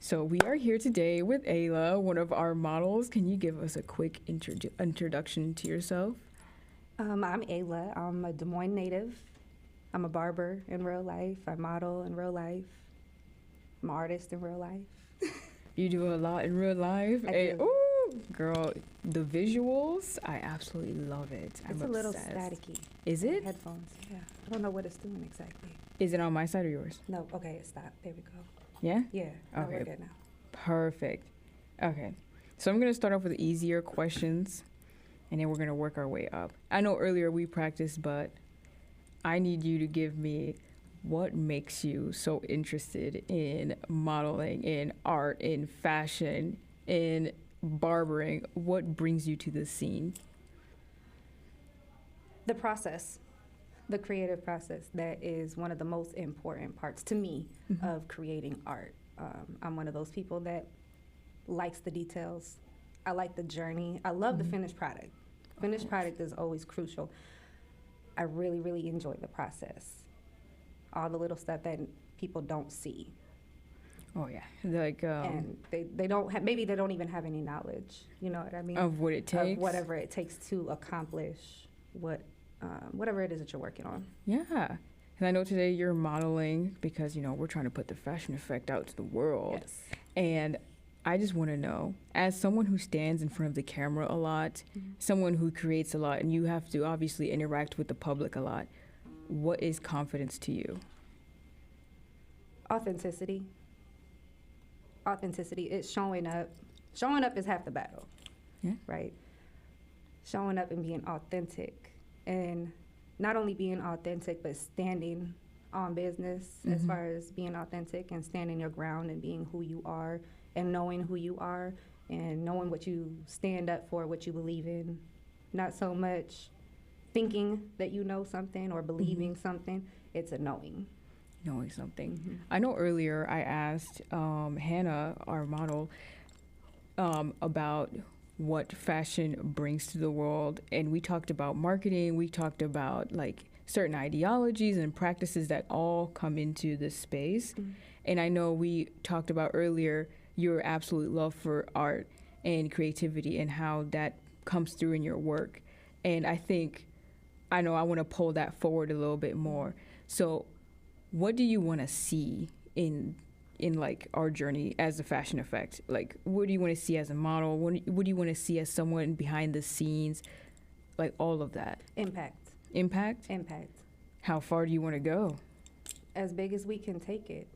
So we are here today with Ayla, one of our models. Can you give us a quick introduction to yourself? I'm Ayla. I'm a Des Moines native. I'm a barber in real life. I model in real life. I'm an artist in real life. You do a lot in real life. I And, do. ooh, girl, the visuals, I absolutely love it. It's I'm a little obsessed. staticky. Is it? Headphones. Yeah. I don't know what it's doing exactly. Is it on my side or yours? No. Okay. It stopped. There we go. Yeah? Yeah. Oh, Okay. we're good now. Perfect. Okay. So I'm going to start off with the easier questions, and then we're going to work our way up. I know earlier we practiced, but I need you to give me what makes you so interested in modeling, in art, in fashion, in barbering. What brings you to the scene? The process, the creative process, that is one of the most important parts to me of creating art. I'm one of those people that likes the details. I like the journey. I love the finished product. Finished product is always crucial. I really, really enjoy the process. All the little stuff that people don't see. Oh yeah, like And they don't have, maybe they don't even have any knowledge, you know what I mean? of what it takes. Of whatever it takes to accomplish whatever it is that you're working on. Yeah. And I know today you're modeling because, we're trying to put the fashion effect out to the world. Yes. And I just want to know, as someone who stands in front of the camera a lot, someone who creates a lot, and you have to obviously interact with the public a lot, what is confidence to you? Authenticity. Authenticity is showing up. Showing up is half the battle. Yeah. Right? Showing up and being authentic. And not only being authentic, but standing on business as far as being authentic and standing your ground and being who you are and knowing who you are and knowing what you stand up for, what you believe in. Not so much thinking that you know something or believing something. It's a knowing. Knowing something. I know earlier I asked Hannah, our model, about what fashion brings to the world, and we talked about marketing. We talked about like certain ideologies and practices that all come into this space. And I know we talked about earlier your absolute love for art and creativity and how that comes through in your work. And I know I want to pull that forward a little bit more. So what do you want to see in like our journey as a fashion effect? Like, what do you want to see as a model? What do you want to see as someone behind the scenes? Like all of that. Impact. Impact? Impact. How far do you want to go? As big as we can take it.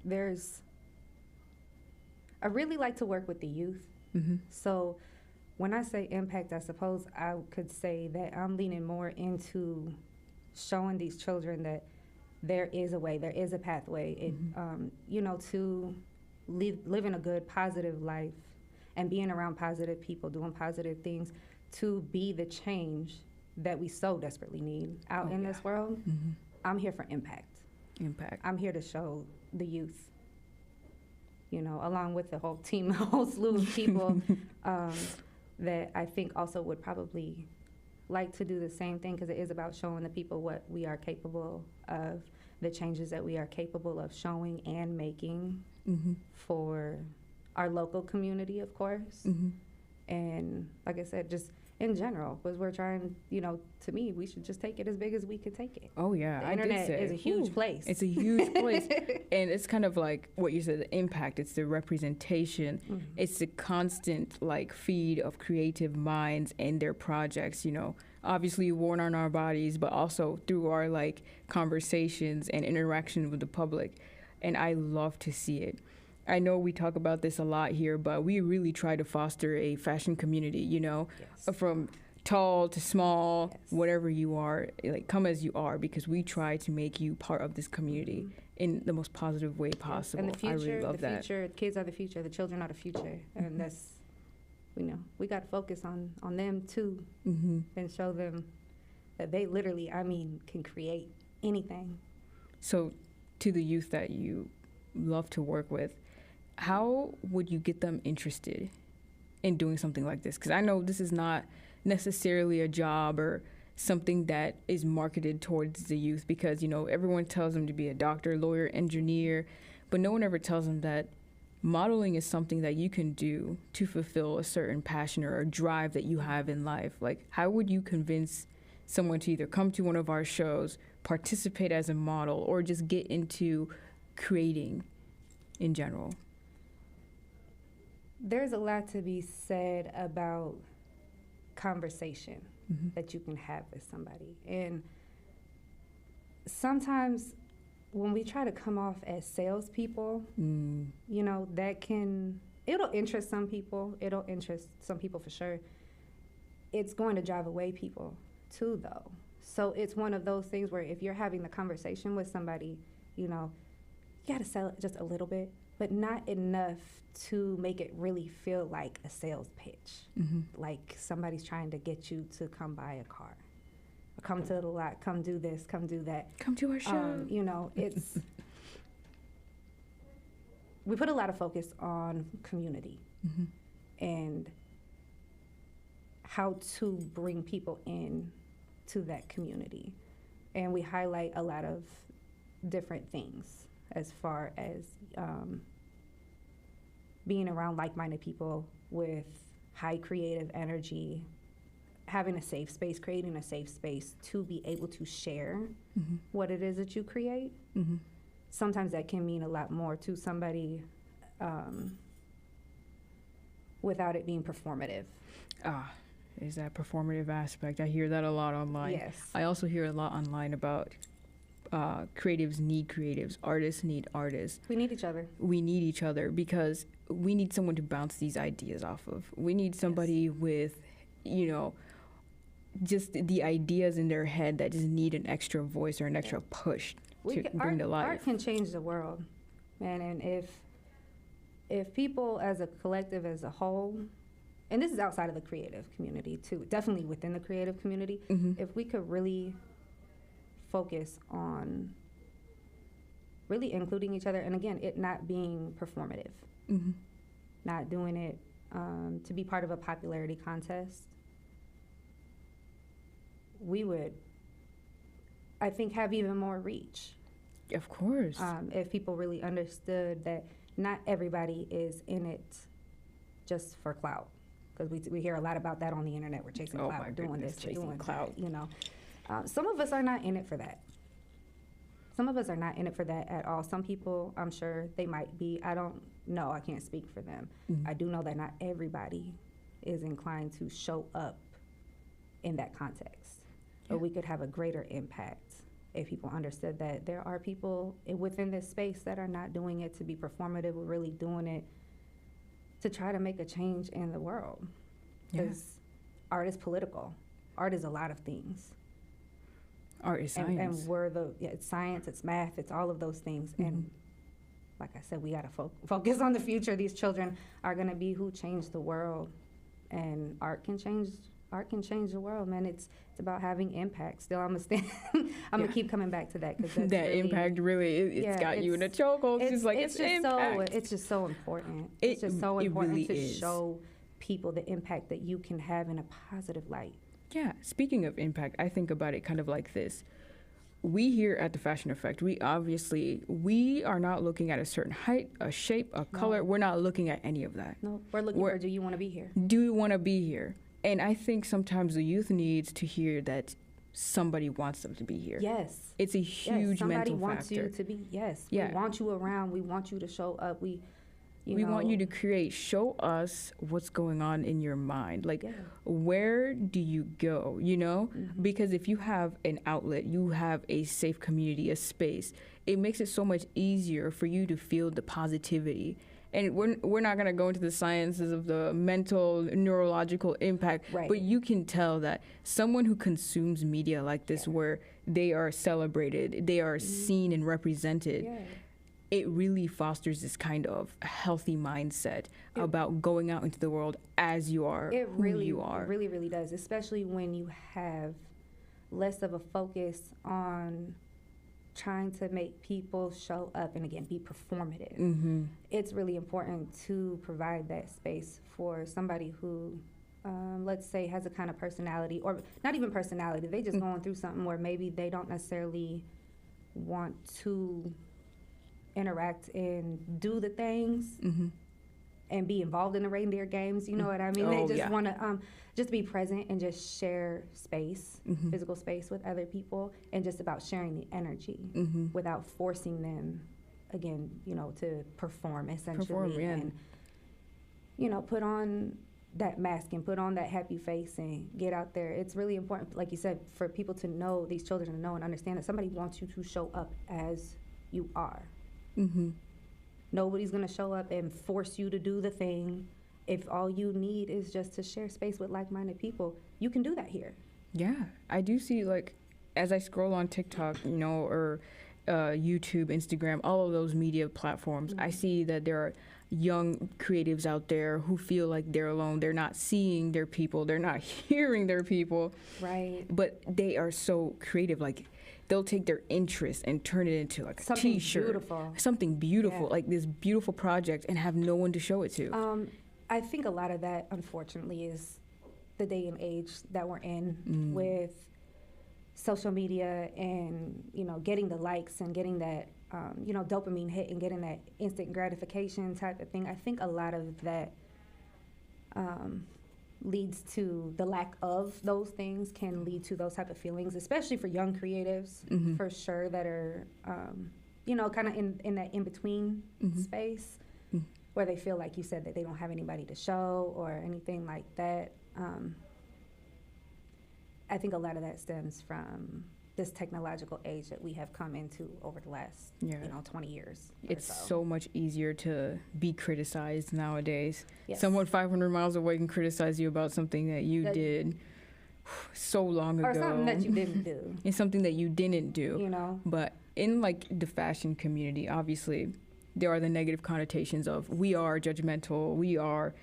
I really like to work with the youth. So when I say impact, I suppose I could say that I'm leaning more into showing these children that there is a way, there is a pathway, to living a good, positive life and being around positive people, doing positive things to be the change that we so desperately need out in this world. I'm here for impact. Impact. I'm here to show the youth, along with the whole team, the whole slew of people that I think also would probably like to do the same thing, because it is about showing the people what we are capable of, the changes that we are capable of showing and making for our local community, of course. And like I said, just in general, because we're trying, to me, we should just take it as big as we can take it. Oh yeah, The internet is a huge place. It's a huge place, and it's kind of like what you said, the impact. It's the representation. It's the constant like feed of creative minds and their projects. Obviously worn on our bodies, but also through our like conversations and interaction with the public. And I love to see it. I know we talk about this a lot here, but we really try to foster a fashion community, from tall to small, whatever you are, like come as you are, because we try to make you part of this community in the most positive way possible. And the future, I really love that. Kids are the future, the children are the future. And that's, we got to focus on them too, and show them that they literally, can create anything. So to the youth that you love to work with, how would you get them interested in doing something like this? Because I know this is not necessarily a job or something that is marketed towards the youth, because everyone tells them to be a doctor, lawyer, engineer, but no one ever tells them that modeling is something that you can do to fulfill a certain passion or a drive that you have in life. Like, how would you convince someone to either come to one of our shows, participate as a model, or just get into creating in general? There's a lot to be said about conversation that you can have with somebody. And sometimes when we try to come off as salespeople, you know, it'll interest some people. It'll interest some people for sure. It's going to drive away people too, though. So it's one of those things where if you're having the conversation with somebody, you know, you got to sell it just a little bit, but not enough to make it really feel like a sales pitch. Like somebody's trying to get you to come buy a car. Or come to the lot, come do this, come do that. Come to our show. You know, it's... we put a lot of focus on community and how to bring people in to that community. And we highlight a lot of different things as far as being around like-minded people with high creative energy, having a safe space, creating a safe space to be able to share what it is that you create. Sometimes that can mean a lot more to somebody without it being performative. Is that performative aspect. I hear that a lot online. Yes. I also hear a lot online about creatives need creatives, artists need artists. We need each other. We need each other because we need someone to bounce these ideas off of. We need somebody with, you know, just the ideas in their head that just need an extra voice or an extra push to bring to life. Art can change the world, man. And if people as a collective, as a whole, and this is outside of the creative community too, definitely within the creative community, if we could really focus on really including each other, and again, it not being performative, not doing it to be part of a popularity contest, we would, I think, have even more reach. Of course. If people really understood that not everybody is in it just for clout. Because we hear a lot about that on the internet. We're chasing clout, we're doing this, we're doing clout, you know. Some of us are not in it for that. Some of us are not in it for that at all. Some people, I'm sure they might be. I don't know. I can't speak for them. I do know that not everybody is inclined to show up in that context. But we could have a greater impact if people understood that there are people within this space that are not doing it to be performative. We're really doing it to try to make a change in the world. Because art is political. Art is a lot of things. Art is science. And we're it's science, it's math, it's all of those things. And like I said, we got to focus on the future. These children are going to be who change the world. And art can change the world, man. It's about having impact. Still, I'm gonna keep coming back to that because that really, impact really it's got you in a chokehold. It's like it's just impact. It's just so important. It's just so important really to show people the impact that you can have in a positive light. Yeah. Speaking of impact, I think about it kind of like this. We here at the Fashion Effect, we are not looking at a certain height, a shape, a color. We're not looking at any of that. No, we're looking for, do you want to be here? Do you want to be here? And I think sometimes the youth needs to hear that somebody wants them to be here. Yes. It's a huge mental factor. Somebody wants you to be, We want you around. We want you to show up. We want you to create. Show us what's going on in your mind. Like, where do you go, you know? Because if you have an outlet, you have a safe community, a space, it makes it so much easier for you to feel the positivity. And we're not going to go into the sciences of the mental, neurological impact, but you can tell that someone who consumes media like this, where they are celebrated, they are seen and represented, it really fosters this kind of healthy mindset about going out into the world as you are, who you are. It really, really does, especially when you have less of a focus on trying to make people show up and, again, be performative. It's really important to provide that space for somebody who, let's say, has a kind of personality, or not even personality, they just going through something where maybe they don't necessarily want to interact and do the things and be involved in the reindeer games. You know what I mean? Oh, They just yeah. want to just be present and just share space, Mm-hmm. physical space with other people, and just about sharing the energy Mm-hmm. without forcing them, again, to perform essentially. Perform, yeah. And, put on that mask and put on that happy face and get out there. It's really important, like you said, for people to know, these children to know and understand that somebody wants you to show up as you are. Mm-hmm. Nobody's going to show up and force you to do the thing. If all you need is just to share space with like-minded people, you can do that here. Yeah, I do see, like, as I scroll on TikTok, or YouTube, Instagram, all of those media platforms, I see that there are young creatives out there who feel like they're alone. They're not seeing their people. They're not hearing their people. Right. But they are so creative. Like, they'll take their interest and turn it into, like, a Something T-shirt. beautiful. Something beautiful, Yeah. like this beautiful project, and have no one to show it to. I think a lot of that, unfortunately, is the day and age that we're in with social media and, getting the likes and getting that, dopamine hit and getting that instant gratification type of thing. I think a lot of that leads to the lack of those things, can lead to those type of feelings, especially for young creatives, for sure, that are, kind of in that in-between space where they feel, like you said, that they don't have anybody to show or anything like that. I think a lot of that stems from this technological age that we have come into over the last, 20 years. It's so much easier to be criticized nowadays. Yes. Someone 500 miles away can criticize you about something that you did so long ago. Or something that you didn't do. It's something that you didn't do. But in, like, the fashion community, obviously, there are the negative connotations of we are judgmental, we are,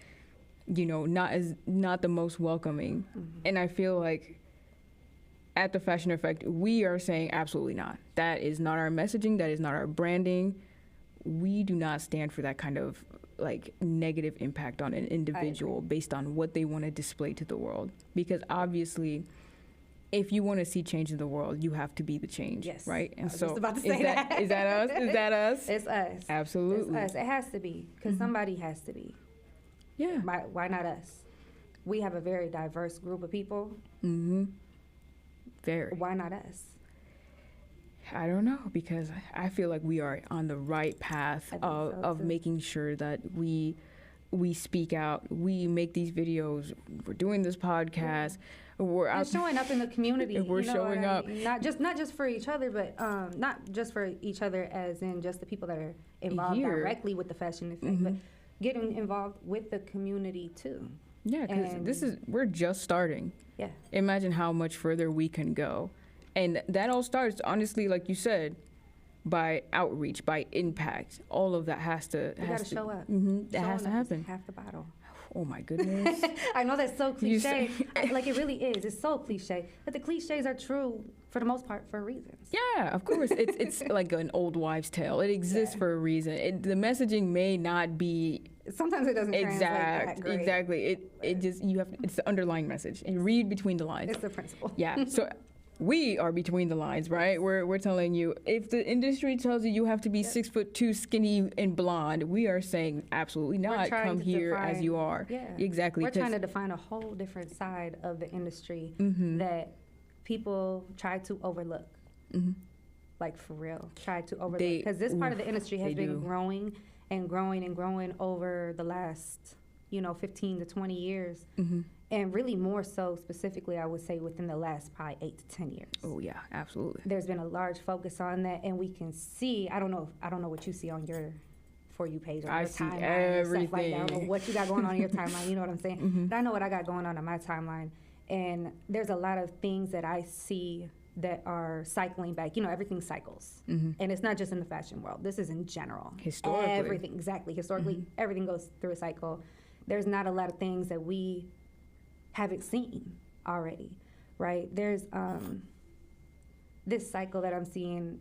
not the most welcoming. And I feel like at the Fashion Effect, we are saying absolutely not. That is not our messaging. That is not our branding. We do not stand for that kind of, like, negative impact on an individual based on what they want to display to the world. Because obviously, if you want to see change in the world, you have to be the change, yes, right? And I was just about to say is that us? Is that us? It's us. Absolutely. It's us. It has to be, because somebody has to be. Yeah. Why not us? We have a very diverse group of people. Very. Why not us? I don't know, because I feel like we are on the right path of making sure that we speak out, we make these videos, we're doing this podcast, we're out showing up in the community. We're showing up. Not just for each other, but not just for each other as in just the people that are involved directly with the Fashion Effect, but getting involved with the community too. Yeah, because we're just starting. Yeah. Imagine how much further we can go. And that all starts, honestly, like you said, by outreach, by impact. All of that has to show up. That has to happen. Half the bottle. Oh my goodness. I know that's so cliche. Like, it really is. It's so cliche. But the cliches are true for the most part for reasons. Yeah, of course. It's like an old wives' tale. It exists for a reason. The messaging may not be sometimes it doesn't translate that great. Exactly. It just it's the underlying message. You read between the lines. It's the principle. Yeah. So we are between the lines, right? We're telling you, if the industry tells you have to be 6'2", skinny and blonde, we are saying absolutely not. Come here as you are. Yeah. Exactly. We're trying to define a whole different side of the industry that people try to overlook. Like, for real, try to overlook, because this part of the industry has been growing and growing and growing over the last 15 to 20 years. And really more so specifically, I would say, within the last probably 8 to 10 years. Oh yeah, absolutely. There's been a large focus on that, and we can see, I don't know what you see on your For You page or your see timeline. everything. Stuff like that. I don't know what you got going on your timeline, you know what I'm saying? But I know what I got going on my timeline. And there's a lot of things that I see that are cycling back. Everything cycles. And it's not just in the fashion world. This is in general. Historically. Everything, exactly. Historically, everything goes through a cycle. There's not a lot of things that we haven't seen already, right? There's this cycle that I'm seeing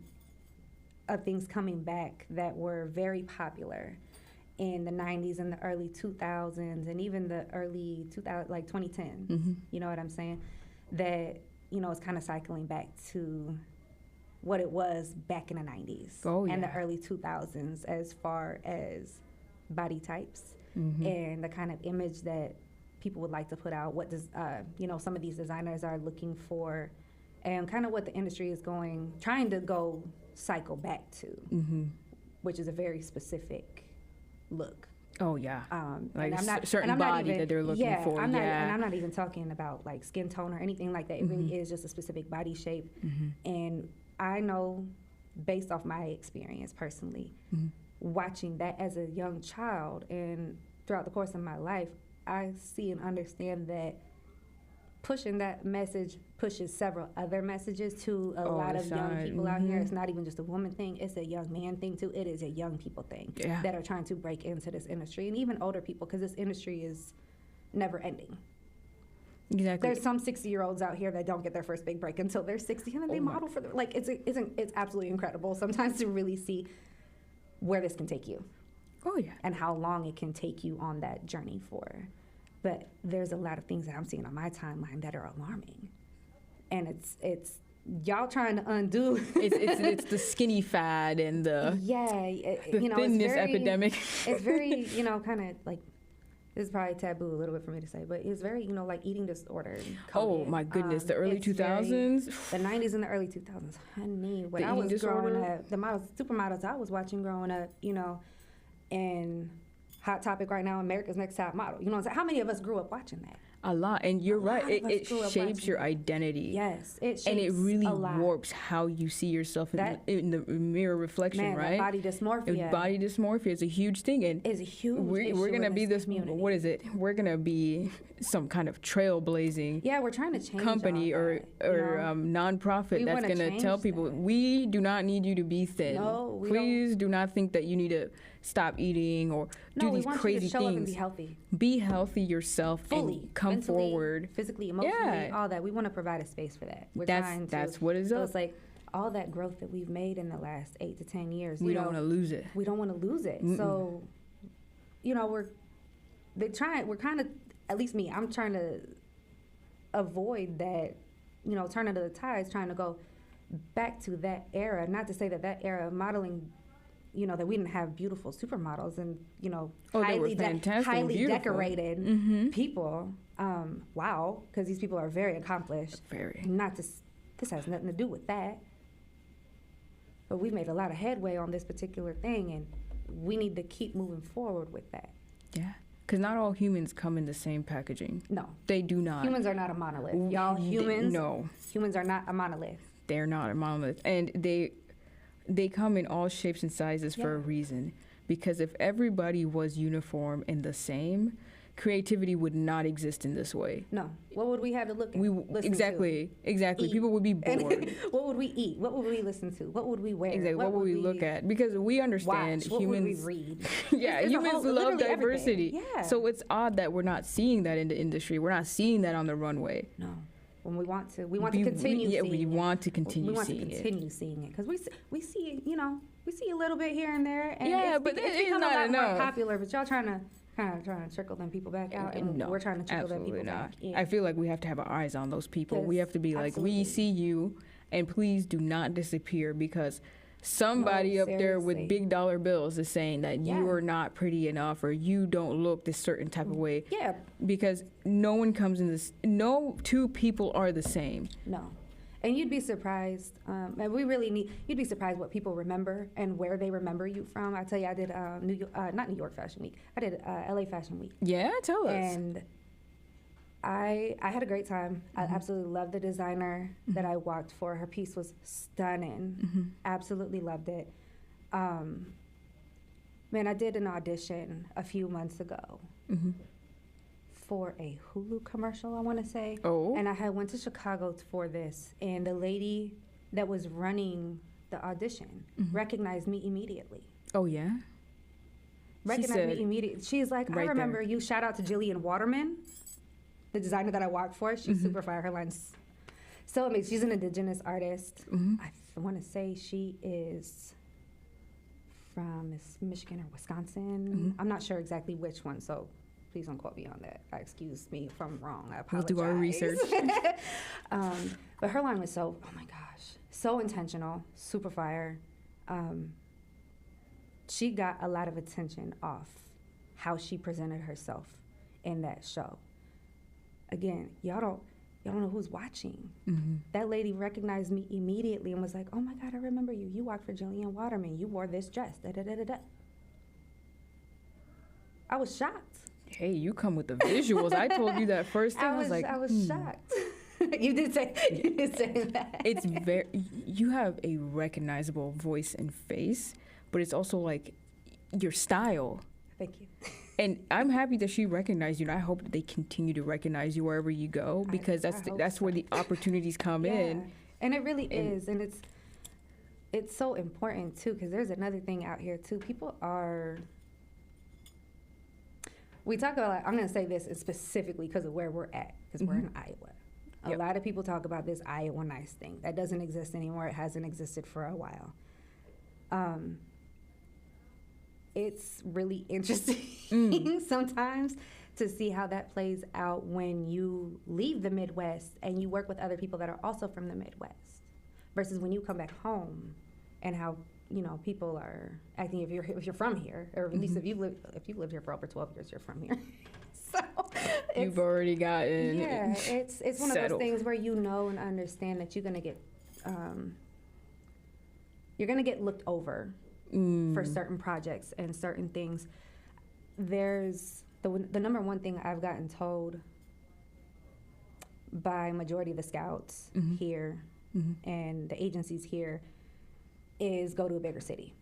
of things coming back that were very popular in the 90s and the early 2000s and even the early 2000, like 2010. You know what I'm saying? That, it's kind of cycling back to what it was back in the 90s and the early 2000s as far as body types and the kind of image that people would like to put out, what does, some of these designers are looking for, and kind of what the industry is trying to go cycle back to, which is a very specific look. Oh yeah, like and I'm not, certain and I'm body not even, that they're looking for. And I'm not even talking about like skin tone or anything like that. It really is just a specific body shape. And I know, based off my experience personally, watching that as a young child and throughout the course of my life, I see and understand that pushing that message pushes several other messages to a lot of young people out here. It's not even just a woman thing, it's a young man thing too. It is a young people thing that are trying to break into this industry, and even older people, because this industry is never ending. Exactly. There's some 60-year-olds out here that don't get their first big break until they're 60, and then they model for it's absolutely incredible sometimes to really see where this can take you. Oh yeah. And how long it can take you on that journey for. But there's a lot of things that I'm seeing on my timeline that are alarming. And it's y'all trying to undo. it's the skinny fad and the thinness epidemic. It's very, kind of like, this is probably taboo a little bit for me to say, but it's very, like eating disorder. Oh my goodness, the early 2000s. The 90s and the early 2000s. Honey, when I was growing up, the supermodels I was watching growing up, and Hot Topic right now, America's Next Top Model. You know what I'm saying? How many of us grew up watching that? A lot, and you're right. It shapes your identity. Yes, it shapes and it really a lot. Warps how you see yourself in the mirror reflection, right? Body dysmorphia. Body dysmorphia is a huge thing, and is a huge. We're gonna be this community. What is it? We're gonna be some kind of trailblazing. Yeah, we're trying to change company or nonprofit that's gonna tell people we do not need you to be thin. No, please do not think that you need to stop eating or do these crazy you to show things. Up and be healthy. Be healthy yourself fully, and come mentally, forward. Physically, emotionally, all that. We want to provide a space for that. That's what is up. So it's like all that growth that we've made in the last 8 to 10 years. We don't want to lose it. We don't want to lose it. So, we're kind of, at least me, I'm trying to avoid that, turning to the tides, trying to go back to that era. Not to say that era of modeling, that we didn't have beautiful supermodels and, highly decorated people. Wow, because these people are very accomplished. Very. This has nothing to do with that. But we've made a lot of headway on this particular thing, and we need to keep moving forward with that. Yeah. Because not all humans come in the same packaging. No. They do not. Humans are not a monolith. Y'all, humans are not a monolith. They're not a monolith. And they come in all shapes and sizes for a reason. Because if everybody was uniform and the same, creativity would not exist in this way. No. What would we have to look at? Exactly. Eat. People would be bored. What would we eat? What would we listen to? What would we wear? Exactly. What would we look at? Because we understand watch. humans. What would we read? Humans love diversity. Yeah. So it's odd that we're not seeing that in the industry. We're not seeing that on the runway. No. When we want to continue seeing it. We want to continue seeing it. Because we see, we see a little bit here and there. And but it's become not a lot enough. more popular, but y'all trying to trickle them people back out, and we're trying to trickle them people back in. I feel like we have to have our eyes on those people. We have to be like, we see you, and please do not disappear, because somebody up there with big dollar bills is saying that you are not pretty enough, or you don't look this certain type of way. Yeah. Because no one comes in this. No two people are the same. No. And you'd be surprised, and you'd be surprised what people remember and where they remember you from. I tell you, I did not New York Fashion Week. I did LA Fashion Week. Yeah, tell us. And I had a great time. I absolutely loved the designer that I walked for. Her piece was stunning. Absolutely loved it. Man, I did an audition a few months ago. For a Hulu commercial, I want to say. Oh. And I went to Chicago for this, and the lady that was running the audition recognized me immediately. Oh, yeah? Recognized me immediately. She's like, I remember you. Shout out to Jillian Waterman, the designer that I worked for. She's super fire. Her line's so amazing. She's an indigenous artist. I want to say she is from Michigan or Wisconsin. I'm not sure exactly which one, so please don't quote me on that. Excuse me if I'm wrong. I apologize. We'll do our research. But her line was so intentional, super fire. She got a lot of attention off how she presented herself in that show. Again, y'all don't know who's watching. That lady recognized me immediately and was like, "Oh my God, I remember you. You walked for Jillian Waterman. You wore this dress. Da da da da da." I was shocked. Hey, you come with the visuals. I told you that first time. I was shocked. You did say that. It's you have a recognizable voice and face, but it's also like your style. Thank you. And I'm happy that she recognized you, and I hope that they continue to recognize you wherever you go, because that's where the opportunities come in. And it really is, and it's so important too, because there's another thing out here too. We talk about, I'm going to say this specifically because of where we're at, because we're in Iowa. A lot of people talk about this Iowa Nice thing. That doesn't exist anymore. It hasn't existed for a while. It's really interesting sometimes to see how that plays out when you leave the Midwest and you work with other people that are also from the Midwest, versus when you come back home and how, you know, people are acting if you're from here, or at least if you've lived here for over 12 years, you're from here. So you've already gotten it's one of those things where you know and understand that you're gonna get looked over for certain projects and certain things. There's the number one thing I've gotten told by majority of the scouts here and the agencies here is go to a bigger city.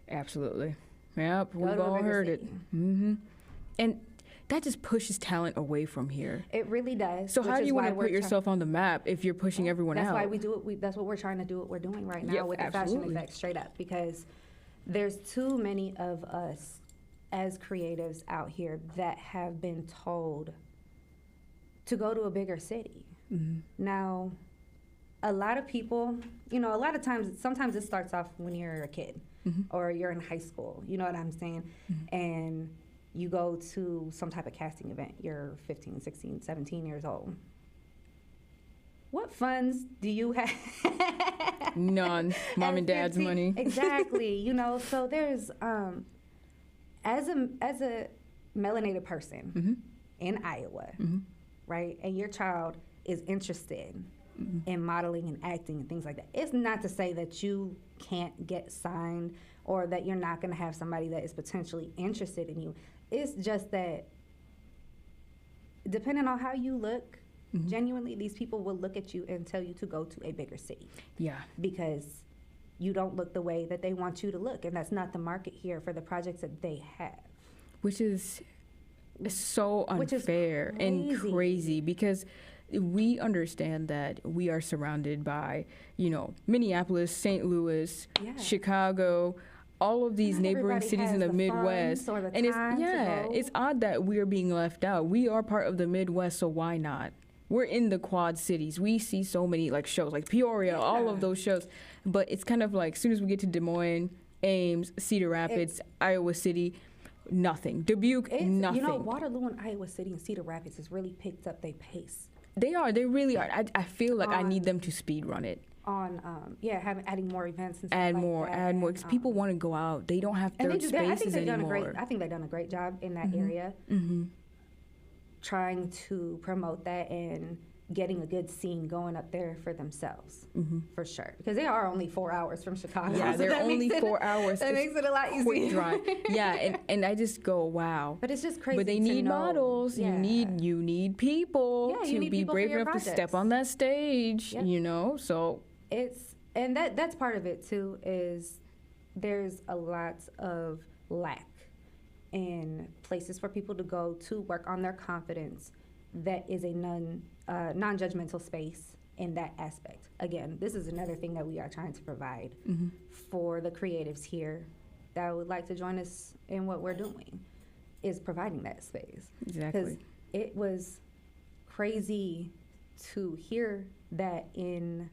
Absolutely. Yep, we've all heard it. And that just pushes talent away from here. It really does. So how do you want to put yourself on the map if you're pushing everyone out? That's why we do it. That's what we're trying to do. What we're doing right now with the Fashion Effect, straight up, because there's too many of us as creatives out here that have been told to go to a bigger city. Now, a lot of people, you know, a lot of times, sometimes it starts off when you're a kid or you're in high school, you know what I'm saying? And you go to some type of casting event. You're 15, 16, 17 years old. What funds do you have? None. Mom and dad's money. Exactly. You know, so there's, as a melanated person in Iowa, right, and your child is interested in modeling and acting and things like that, it's not to say that you can't get signed or that you're not going to have somebody that is potentially interested in you. It's just that depending on how you look, genuinely, these people will look at you and tell you to go to a bigger city. Yeah. Because you don't look the way that they want you to look, and that's not the market here for the projects that they have. Which is so unfair and crazy, because we understand that we are surrounded by, you know, Minneapolis, St. Louis, Chicago, all of these neighboring cities in the Midwest. And it's odd that we are being left out. We are part of the Midwest, so why not? We're in the Quad Cities. We see so many like shows like Peoria, all of those shows. But it's kind of like as soon as we get to Des Moines, Ames, Cedar Rapids, Iowa City, nothing. Dubuque, nothing. You know, Waterloo and Iowa City and Cedar Rapids has really picked up their pace. They are. They really are. I feel like I need them to speed run it. Adding more events and stuff add more, because people want to go out. They don't have third spaces anymore. I think they've done a great job in that area, trying to promote that and getting a good scene going up there for themselves, for sure. Because they are only 4 hours from Chicago. Yeah, so they're only 4 hours. That makes it a lot easier. Quick drive. Yeah, and I just go, wow. But it's just crazy. But they need models. Yeah. You need people to be brave enough to step on that stage. Yep. You know, so that's part of it too. Is there's a lot of lack in places for people to go to work on their confidence. That is a non-judgmental space in that aspect. Again, this is another thing that we are trying to provide for the creatives here that would like to join us in what we're doing, is providing that space. Exactly. Because it was crazy to hear that in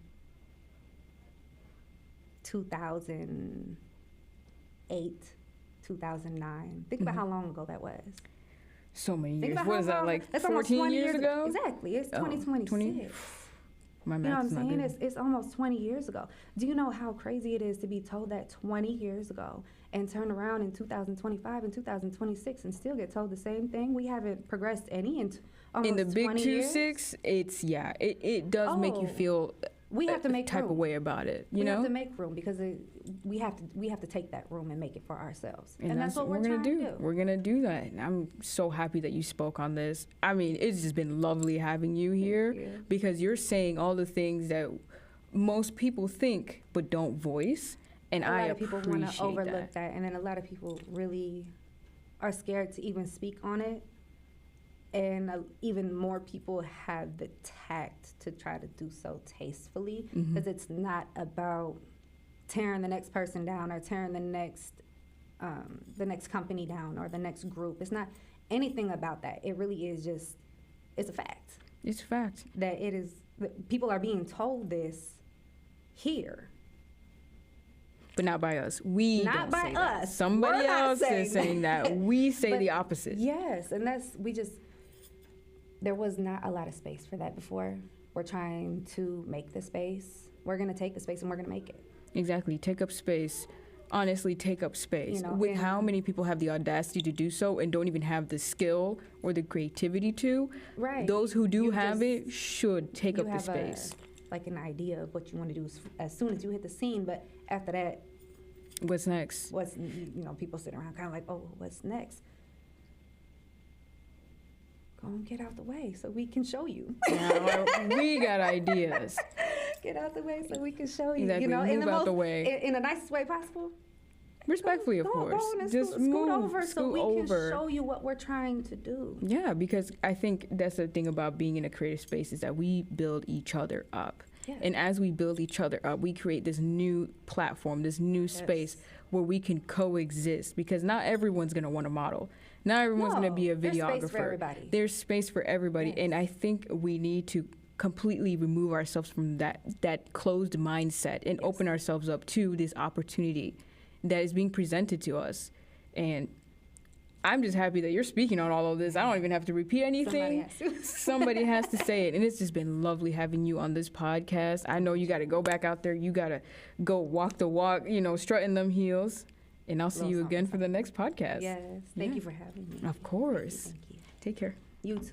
2008, 2009. Think about how long ago that was. So many years. What is that, like 14 years ago? Exactly. It's 2026. My You know what I'm math's not saying? good. It's almost 20 years ago. Do you know how crazy it is to be told that 20 years ago and turn around in 2025 and 2026 and still get told the same thing? We haven't progressed any in almost In the big 20 years. 2-6, it does make you Oh, feel We have to make type room. of way about it, you we know? have to make room because we have to take that room and make it for ourselves. And that's what we're gonna trying to do. We're gonna do that. And I'm so happy that you spoke on this. I mean, it's just been lovely having you here you. because you're saying all the things that most people think but don't voice. And A I lot of people appreciate want to overlook that. that, and then a lot of people really are scared to even speak on it. And even more people have the tact to try to do so tastefully, because it's not about tearing the next person down or tearing the next company down or the next group. It's not anything about that. It really is just, it's a fact It's a fact. that it is. That people are being told this here. But not by us. We Not don't by say that. us. Somebody We're not else is saying that. We say But the opposite. Yes, and there was not a lot of space for that before. We're trying to make the space. We're going to take the space and we're going to make it. Exactly. Take up space. Honestly, take up space. You know, With and- how many people have the audacity to do so and don't even have the skill or the creativity to, Right. those who do You have just- it should take You up the have space. like an idea of what you want to do as soon as you hit the scene, but after that, What's next? people sit around kind of like, oh, what's next? Go and get out the way so we can show you. Now, we got ideas. Get out the way so we can show you. Exactly. You know, in Move the out most, the way. in the nicest way possible. Respectfully, of Go course. on and Just scoot move, over so scoot we over. can show you what we're trying to do. Yeah, because I think that's the thing about being in a creative space is that we build each other up. Yeah. And as we build each other up, we create this new platform, this new space where we can coexist, because not everyone's going to want to model. Not everyone's going to be a there's videographer. space for everybody. There's space for everybody. Yes. And I think we need to completely remove ourselves from that closed mindset and open ourselves up to this opportunity that is being presented to us. And I'm just happy that you're speaking on all of this. I don't even have to repeat anything. Somebody has to say it. And it's just been lovely having you on this podcast. I know you got to go back out there. You got to go walk the walk, strutting them heels. And I'll see you again for the next podcast. Yes. Thank you for having me. Of course. Thank you. Take care. You too.